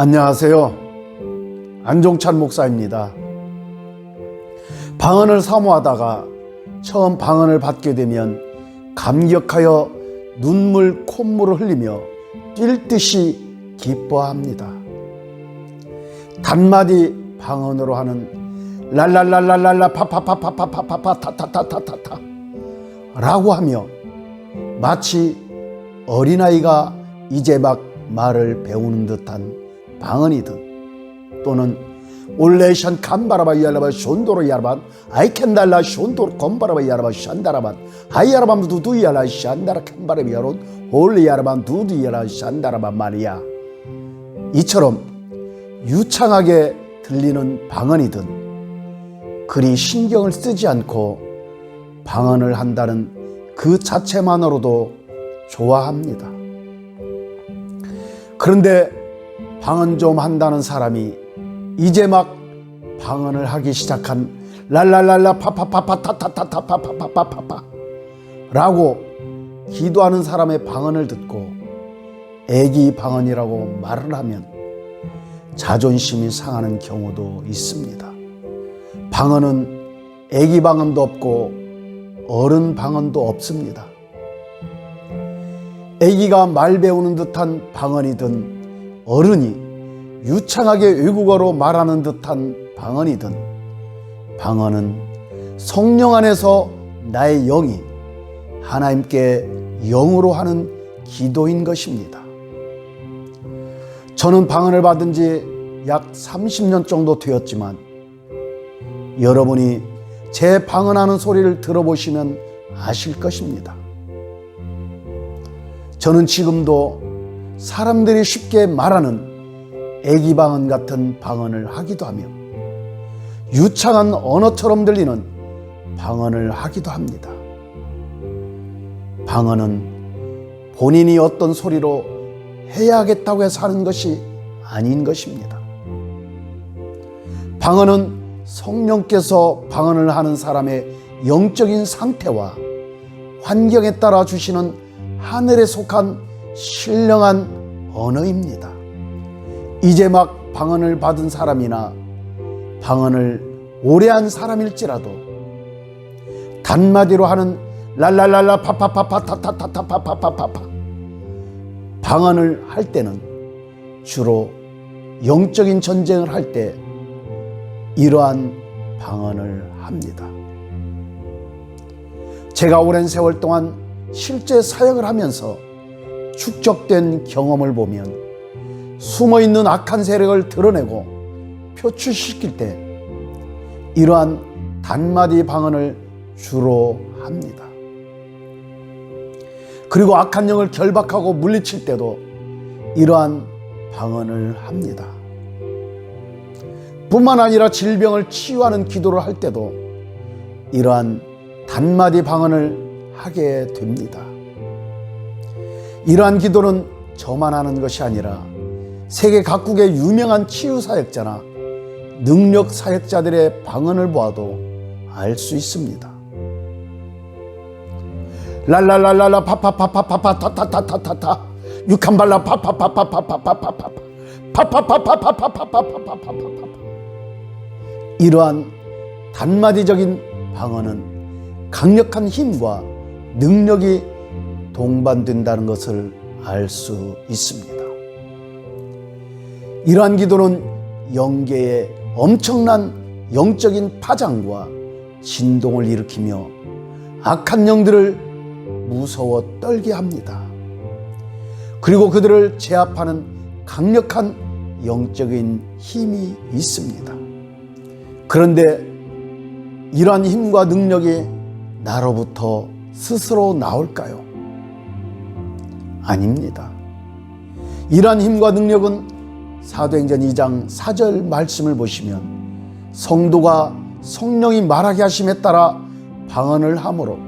안녕하세요. 안종찬 목사입니다. 방언을 사모하다가 처음 방언을 받게 되면 감격하여 눈물 콧물을 흘리며 뛸 듯이 기뻐합니다. 단마디 방언으로 하는 랄랄랄랄랄라 파파파파파파파파 타타타타타타 라고 하며 마치 어린아이가 이제 막 말을 배우는 듯한 방언이든 또는 올레샨 칸바라바 야라바 숀도로 야라반 아이캔달라 숀도로 콤바라바 야라바 샨다라반 하이야라밤 두두야라 샨다라 칸바라바 야론 올레 야라반 두두야라 샨다라반 말이야. 이처럼 유창하게 들리는 방언이든 그리 신경을 쓰지 않고 방언을 한다는 그 자체만으로도 좋아합니다. 그런데 방언 좀 한다는 사람이 이제 막 방언을 하기 시작한 랄랄랄라 파파파파 타타타타 파파파파파 라고 기도하는 사람의 방언을 듣고 애기 방언이라고 말을 하면 자존심이 상하는 경우도 있습니다. 방언은 애기 방언도 없고 어른 방언도 없습니다. 애기가 말 배우는 듯한 방언이든 어른이 유창하게 외국어로 말하는 듯한 방언이든 방언은 성령 안에서 나의 영이 하나님께 영으로 하는 기도인 것입니다. 저는 방언을 받은 지 약 30년 정도 되었지만 여러분이 제 방언하는 소리를 들어보시면 아실 것입니다. 저는 지금도 사람들이 쉽게 말하는 애기 방언 같은 방언을 하기도 하며 유창한 언어처럼 들리는 방언을 하기도 합니다. 방언은 본인이 어떤 소리로 해야겠다고 해서 하는 것이 아닌 것입니다. 방언은 성령께서 방언을 하는 사람의 영적인 상태와 환경에 따라 주시는 하늘에 속한 신령한 언어입니다. 이제 막 방언을 받은 사람이나 방언을 오래 한 사람일지라도 단마디로 하는 랄랄랄라 파파파파 타타타타 파파파파파 방언을 할 때는 주로 영적인 전쟁을 할 때 이러한 방언을 합니다. 제가 오랜 세월 동안 실제 사역을 하면서 축적된 경험을 보면 숨어있는 악한 세력을 드러내고 표출시킬 때 이러한 단마디 방언을 주로 합니다. 그리고 악한 영을 결박하고 물리칠 때도 이러한 방언을 합니다. 뿐만 아니라 질병을 치유하는 기도를 할 때도 이러한 단마디 방언을 하게 됩니다. 이러한 기도는 저만 하는 것이 아니라 세계 각국의 유명한 치유 사역자나 능력 사역자들의 방언을 보아도 알 수 있습니다. 랄랄랄랄라 파파파파파파 타타타타타타 유칸발라 파파파파파파파파파 파파파파파파파파파파파파 이러한 단마디적인 방언은 강력한 힘과 능력이 동반된다는 것을 알 수 있습니다. 이러한 기도는 영계의 엄청난 영적인 파장과 진동을 일으키며 악한 영들을 무서워 떨게 합니다. 그리고 그들을 제압하는 강력한 영적인 힘이 있습니다. 그런데 이러한 힘과 능력이 나로부터 스스로 나올까요? 아닙니다. 이러한 힘과 능력은 사도행전 2장 4절 말씀을 보시면 성도가 성령이 말하게 하심에 따라 방언을 함으로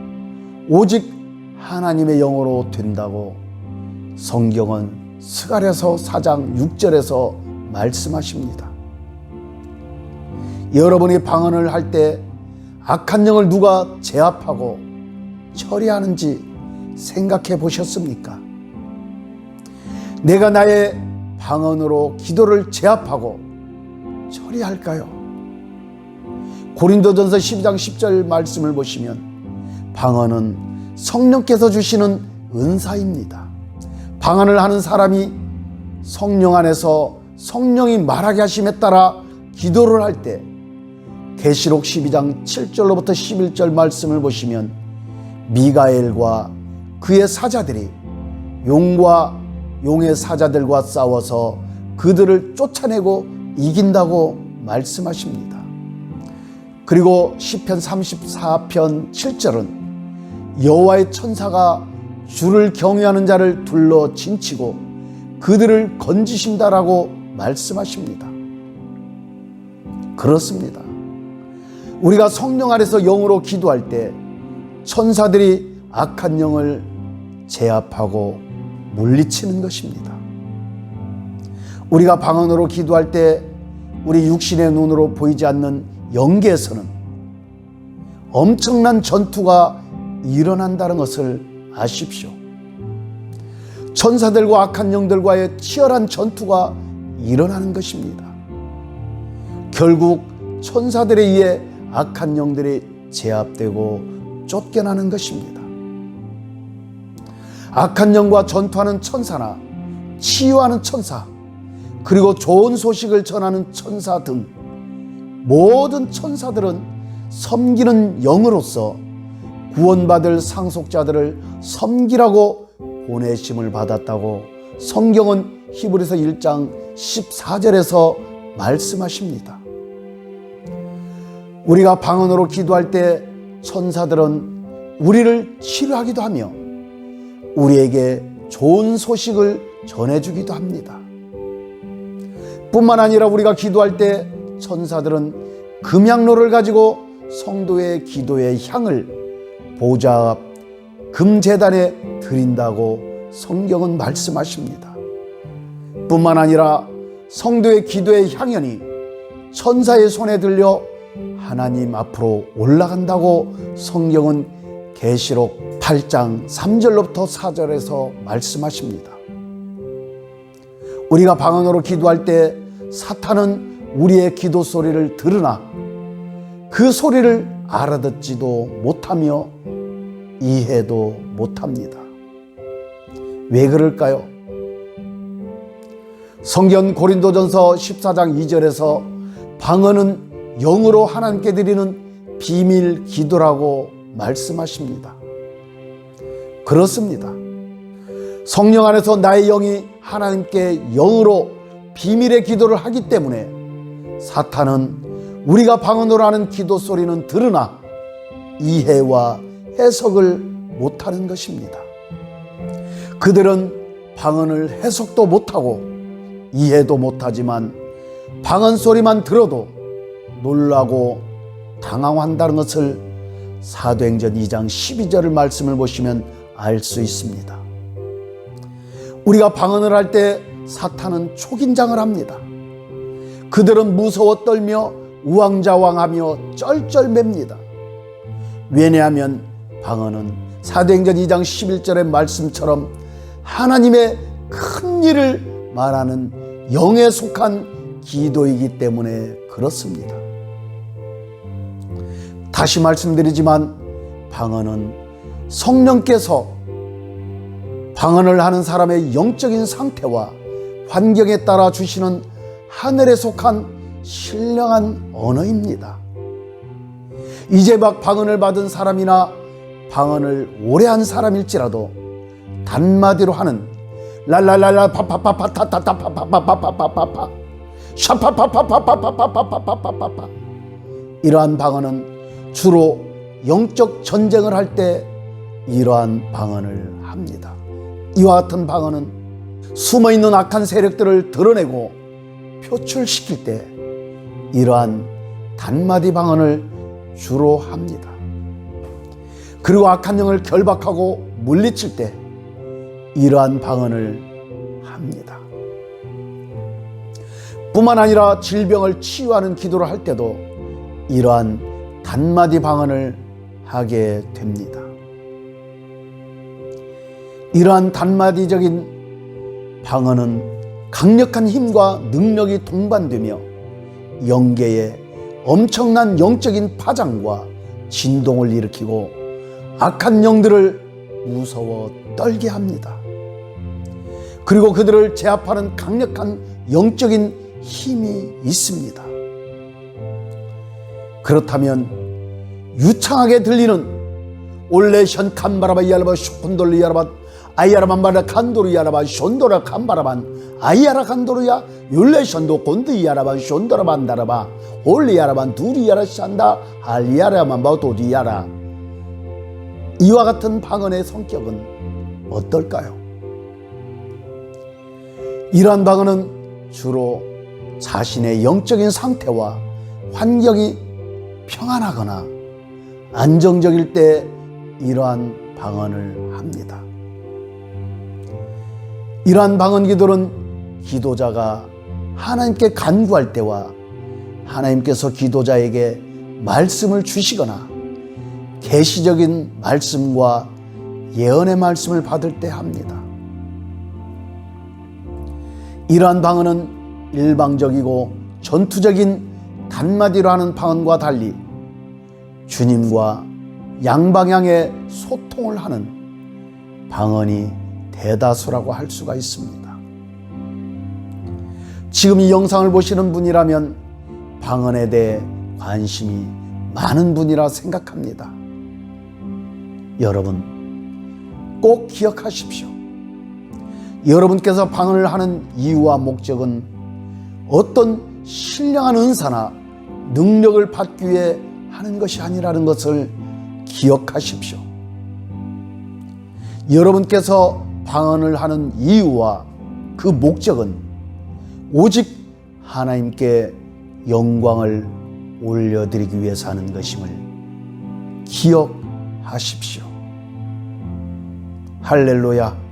오직 하나님의 영으로 된다고 성경은 스가랴서 4장 6절에서 말씀하십니다. 여러분이 방언을 할 때 악한 영을 누가 제압하고 처리하는지 생각해 보셨습니까? 내가 나의 방언으로 기도를 제압하고 처리할까요? 고린도전서 12장 10절 말씀을 보시면 방언은 성령께서 주시는 은사입니다. 방언을 하는 사람이 성령 안에서 성령이 말하게 하심에 따라 기도를 할 때 계시록 12장 7절로부터 11절 말씀을 보시면 미가엘과 그의 사자들이 용과 용의 사자들과 싸워서 그들을 쫓아내고 이긴다고 말씀하십니다. 그리고 시편 34편 7절은 여호와의 천사가 주를 경외하는 자를 둘러 진치고 그들을 건지신다라고 말씀하십니다. 그렇습니다. 우리가 성령 안에서 영으로 기도할 때 천사들이 악한 영을 제압하고 물리치는 것입니다. 우리가 방언으로 기도할 때 우리 육신의 눈으로 보이지 않는 영계에서는 엄청난 전투가 일어난다는 것을 아십시오. 천사들과 악한 영들과의 치열한 전투가 일어나는 것입니다. 결국 천사들에 의해 악한 영들이 제압되고 쫓겨나는 것입니다. 악한 영과 전투하는 천사나 치유하는 천사, 그리고 좋은 소식을 전하는 천사 등 모든 천사들은 섬기는 영으로서 구원받을 상속자들을 섬기라고 보내심을 받았다고 성경은 히브리서 1장 14절에서 말씀하십니다. 우리가 방언으로 기도할 때 천사들은 우리를 치료하기도 하며 우리에게 좋은 소식을 전해주기도 합니다. 뿐만 아니라 우리가 기도할 때 천사들은 금향로를 가지고 성도의 기도의 향을 보좌 앞 금제단에 드린다고 성경은 말씀하십니다. 뿐만 아니라 성도의 기도의 향연이 천사의 손에 들려 하나님 앞으로 올라간다고 성경은 계시록 8장 3절로부터 4절에서 말씀하십니다. 우리가 방언으로 기도할 때 사탄은 우리의 기도 소리를 들으나 그 소리를 알아듣지도 못하며 이해도 못합니다. 왜 그럴까요? 성경 고린도전서 14장 2절에서 방언은 영으로 하나님께 드리는 비밀 기도라고 말씀하십니다. 그렇습니다. 성령 안에서 나의 영이 하나님께 영으로 비밀의 기도를 하기 때문에 사탄은 우리가 방언으로 하는 기도 소리는 들으나 이해와 해석을 못하는 것입니다. 그들은 방언을 해석도 못하고 이해도 못하지만 방언 소리만 들어도 놀라고 당황한다는 것을 사도행전 2장 12절을 말씀을 보시면 알 수 있습니다. 우리가 방언을 할 때 사탄은 초긴장을 합니다. 그들은 무서워 떨며 우왕좌왕하며 쩔쩔맵니다. 왜냐하면 방언은 사도행전 2장 11절의 말씀처럼 하나님의 큰 일을 말하는 영에 속한 기도이기 때문에 그렇습니다. 다시 말씀드리지만 방언은 성령께서 방언을 하는 사람의 영적인 상태와 환경에 따라 주시는 하늘에 속한 신령한 언어입니다. 이제 막 방언을 받은 사람이나 방언을 오래 한 사람일지라도 단마디로 하는 랄랄랄라 파파파파타타타파파파파파파파 샤파파파파파파파파파파파파 이러한 방언은 주로 영적 전쟁을 할 때 이러한 방언을 합니다. 이와 같은 방언은 숨어있는 악한 세력들을 드러내고 표출시킬 때 이러한 단마디 방언을 주로 합니다. 그리고 악한 영을 결박하고 물리칠 때 이러한 방언을 합니다. 뿐만 아니라 질병을 치유하는 기도를 할 때도 이러한 단마디 방언을 하게 됩니다. 이러한 단마디적인 방언은 강력한 힘과 능력이 동반되며 영계에 엄청난 영적인 파장과 진동을 일으키고 악한 영들을 무서워 떨게 합니다. 그리고 그들을 제압하는 강력한 영적인 힘이 있습니다. 그렇다면 유창하게 들리는 올레션 칸바라바 이야라바 쇼콘돌리 이야라바 아이야라만바라 칸도르 이야라바 숀도라 칸바라반 아이야라 칸도르야 율레션도 곤드 이야라바 숀도라 반다라바 올리야라반 두리야라 샨다 알리야라만바 도리야라. 이와 같은 방언의 성격은 어떨까요? 이러한 방언은 주로 자신의 영적인 상태와 환경이 평안하거나 안정적일 때 이러한 방언을 합니다. 이러한 방언 기도는 기도자가 하나님께 간구할 때와 하나님께서 기도자에게 말씀을 주시거나 계시적인 말씀과 예언의 말씀을 받을 때 합니다. 이러한 방언은 일방적이고 전투적인 단마디로 하는 방언과 달리 주님과 양방향의 소통을 하는 방언이 대다수라고 할 수가 있습니다. 지금 이 영상을 보시는 분이라면 방언에 대해 관심이 많은 분이라 생각합니다. 여러분 꼭 기억하십시오. 여러분께서 방언을 하는 이유와 목적은 어떤 신령한 은사나 능력을 받기 위해 하는 것이 아니라는 것을 기억하십시오. 여러분께서 방언을 하는 이유와 그 목적은 오직 하나님께 영광을 올려드리기 위해서 하는 것임을 기억하십시오. 할렐루야.